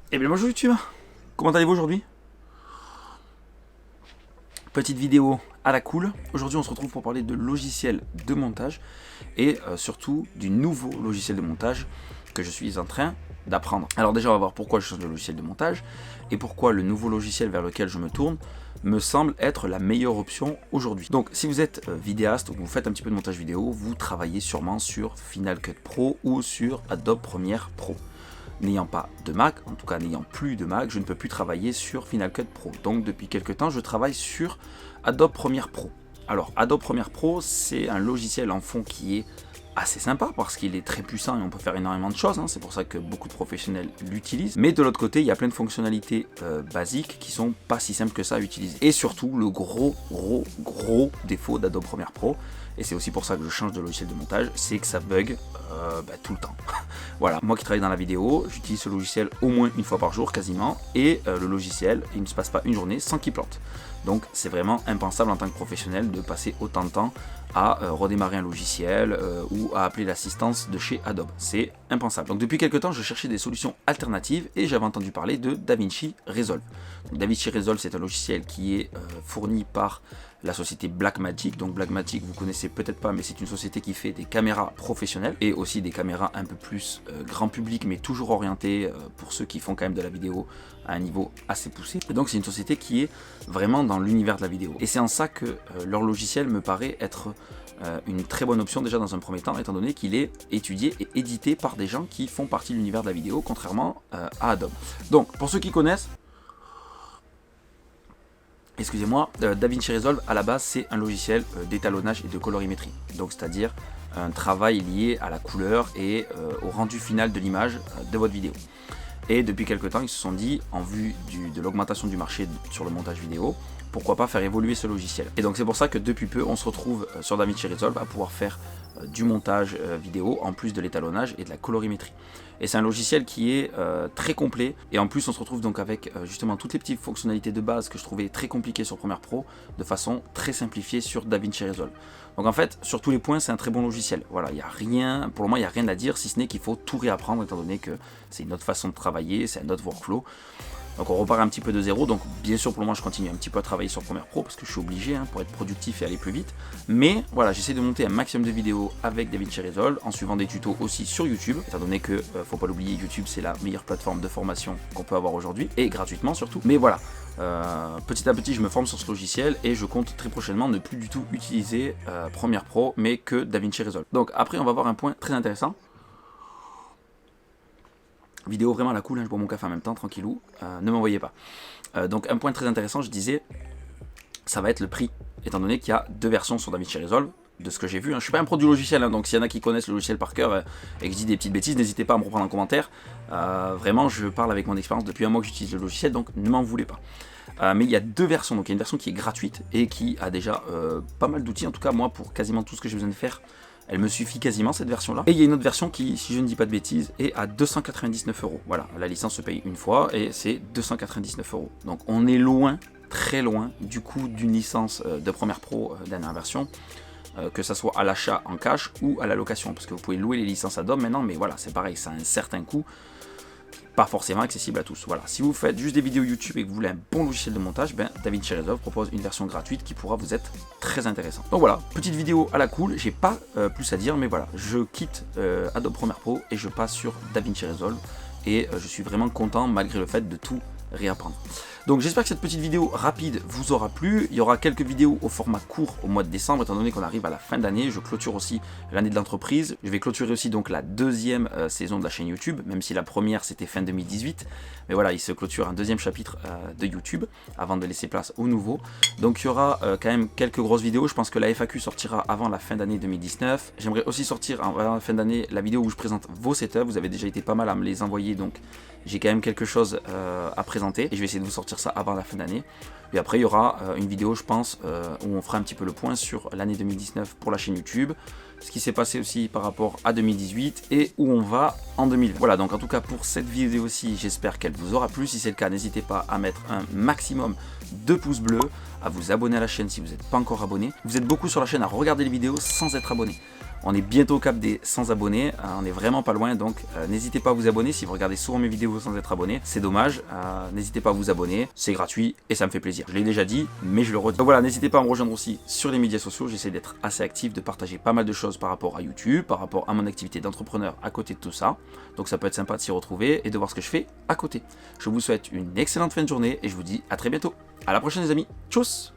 Eh bien bonjour YouTube, comment allez-vous aujourd'hui? Petite vidéo à la cool. Aujourd'hui on se retrouve pour parler de logiciels de montage et surtout du nouveau logiciel de montage que je suis en train d'apprendre. Alors déjà on va voir pourquoi je change de logiciel de montage et pourquoi le nouveau logiciel vers lequel je me tourne me semble être la meilleure option aujourd'hui. Donc si vous êtes vidéaste ou que vous faites un petit peu de montage vidéo, vous travaillez sûrement sur Final Cut Pro ou sur Adobe Premiere Pro. N'ayant pas de Mac, en tout cas n'ayant plus de Mac, je ne peux plus travailler sur Final Cut Pro. Donc depuis quelques temps, je travaille sur Adobe Premiere Pro. Alors Adobe Premiere Pro, c'est un logiciel en fond qui est assez sympa parce qu'il est très puissant et on peut faire énormément de choses, hein. C'est pour ça que beaucoup de professionnels l'utilisent. Mais de l'autre côté, il y a plein de fonctionnalités basiques qui sont pas si simples que ça à utiliser. Et surtout, le gros défaut d'Adobe Premiere Pro, et c'est aussi pour ça que je change de logiciel de montage, c'est que ça bug tout le temps. Voilà, moi qui travaille dans la vidéo, j'utilise ce logiciel au moins une fois par jour quasiment, et le logiciel, il ne se passe pas une journée sans qu'il plante. Donc c'est vraiment impensable en tant que professionnel de passer autant de temps à redémarrer un logiciel ou à appeler l'assistance de chez Adobe. C'est impensable. Donc depuis quelques temps, je cherchais des solutions alternatives et j'avais entendu parler de DaVinci Resolve. Donc, DaVinci Resolve, c'est un logiciel qui est fourni par la société Blackmagic. Donc Blackmagic, vous connaissez peut-être pas, mais c'est une société qui fait des caméras professionnelles et aussi des caméras un peu plus grand public, mais toujours orientées pour ceux qui font quand même de la vidéo à un niveau assez poussé. Et donc c'est une société qui est vraiment dans l'univers de la vidéo. Et c'est en ça que leur logiciel me paraît être une très bonne option déjà dans un premier temps, étant donné qu'il est étudié et édité par des gens qui font partie de l'univers de la vidéo, contrairement à Adobe. Donc pour ceux qui connaissent, excusez-moi, DaVinci Resolve à la base c'est un logiciel d'étalonnage et de colorimétrie. Donc c'est-à-dire un travail lié à la couleur et au rendu final de l'image de votre vidéo. Et depuis quelques temps, ils se sont dit, en vue de l'augmentation du marché sur le montage vidéo, pourquoi pas faire évoluer ce logiciel. Et donc c'est pour ça que depuis peu, on se retrouve sur DaVinci Resolve à pouvoir faire du montage vidéo en plus de l'étalonnage et de la colorimétrie. Et c'est un logiciel qui est très complet, et en plus on se retrouve donc avec justement toutes les petites fonctionnalités de base que je trouvais très compliquées sur Premiere Pro de façon très simplifiée sur DaVinci Resolve. Donc en fait, sur tous les points, c'est un très bon logiciel. Voilà, il y a rien, pour le moment, il n'y a rien à dire, si ce n'est qu'il faut tout réapprendre, étant donné que c'est une autre façon de travailler, c'est un autre workflow. Donc on repart un petit peu de zéro. Donc bien sûr, pour le moment, je continue un petit peu à travailler sur Premiere Pro parce que je suis obligé pour être productif et aller plus vite. Mais voilà, j'essaie de monter un maximum de vidéos avec DaVinci Resolve en suivant des tutos aussi sur YouTube, étant donné que, faut pas l'oublier, YouTube c'est la meilleure plateforme de formation qu'on peut avoir aujourd'hui, et gratuitement surtout. Mais voilà, petit à petit je me forme sur ce logiciel et je compte très prochainement ne plus du tout utiliser Premiere Pro mais que DaVinci Resolve. Donc après on va voir un point très intéressant. Vidéo vraiment à la cool, hein, je bois mon café en même temps, tranquillou, ne m'envoyez pas. Donc un point très intéressant, je disais, ça va être le prix, étant donné qu'il y a deux versions sur DaVinci Resolve, de ce que j'ai vu. Je suis pas un pro du logiciel, donc s'il y en a qui connaissent le logiciel par cœur et que je dis des petites bêtises, n'hésitez pas à me reprendre en commentaire. Vraiment, je parle avec mon expérience depuis un mois que j'utilise le logiciel, donc ne m'en voulez pas. Mais il y a deux versions, donc il y a une version qui est gratuite et qui a déjà pas mal d'outils, en tout cas moi pour quasiment tout ce que j'ai besoin de faire. Elle me suffit quasiment cette version là. Et il y a une autre version qui, si je ne dis pas de bêtises, est à 299 €. Voilà, la licence se paye une fois et c'est 299 €. Donc on est loin, très loin du coût d'une licence de Premiere Pro dernière version. Que ça soit à l'achat en cash ou à la location, parce que vous pouvez louer les licences Adobe maintenant, mais voilà, c'est pareil, ça a un certain coût, pas forcément accessible à tous. Voilà, si vous faites juste des vidéos YouTube et que vous voulez un bon logiciel de montage, DaVinci Resolve propose une version gratuite qui pourra vous être très intéressante. Donc voilà, petite vidéo à la cool, j'ai pas plus à dire, mais voilà, je quitte Adobe Premiere Pro et je passe sur DaVinci Resolve, et je suis vraiment content malgré le fait de tout réapprendre. Donc j'espère que cette petite vidéo rapide vous aura plu. Il y aura quelques vidéos au format court au mois de décembre, étant donné qu'on arrive à la fin d'année. Je clôture aussi l'année de l'entreprise. Je vais clôturer aussi donc la deuxième saison de la chaîne YouTube, même si la première c'était fin 2018. Mais voilà, il se clôture un deuxième chapitre de YouTube avant de laisser place au nouveau. Donc il y aura quand même quelques grosses vidéos. Je pense que la FAQ sortira avant la fin d'année 2019. J'aimerais aussi sortir avant la fin d'année la vidéo où je présente vos setups. Vous avez déjà été pas mal à me les envoyer, donc j'ai quand même quelque chose à présenter. Et je vais essayer de vous sortir ça avant la fin d'année. Et après il y aura une vidéo, je pense, où on fera un petit peu le point sur l'année 2019 pour la chaîne YouTube, ce qui s'est passé aussi par rapport à 2018 et où on va en 2020. Voilà, donc en tout cas pour cette vidéo-ci, j'espère qu'elle vous aura plu. Si c'est le cas, n'hésitez pas à mettre un maximum de pouces bleus, à vous abonner à la chaîne si vous n'êtes pas encore abonné. Vous êtes beaucoup sur la chaîne à regarder les vidéos sans être abonné. On est bientôt au cap des 100 abonnés, on est vraiment pas loin, donc n'hésitez pas à vous abonner si vous regardez souvent mes vidéos sans être abonné, c'est dommage. N'hésitez pas à vous abonner, c'est gratuit et ça me fait plaisir. Je l'ai déjà dit, mais je le redis. Donc voilà, n'hésitez pas à me rejoindre aussi sur les médias sociaux, j'essaie d'être assez actif, de partager pas mal de choses par rapport à YouTube, par rapport à mon activité d'entrepreneur à côté de tout ça. Donc ça peut être sympa de s'y retrouver et de voir ce que je fais à côté. Je vous souhaite une excellente fin de journée et je vous dis à très bientôt. À la prochaine les amis, tchuss!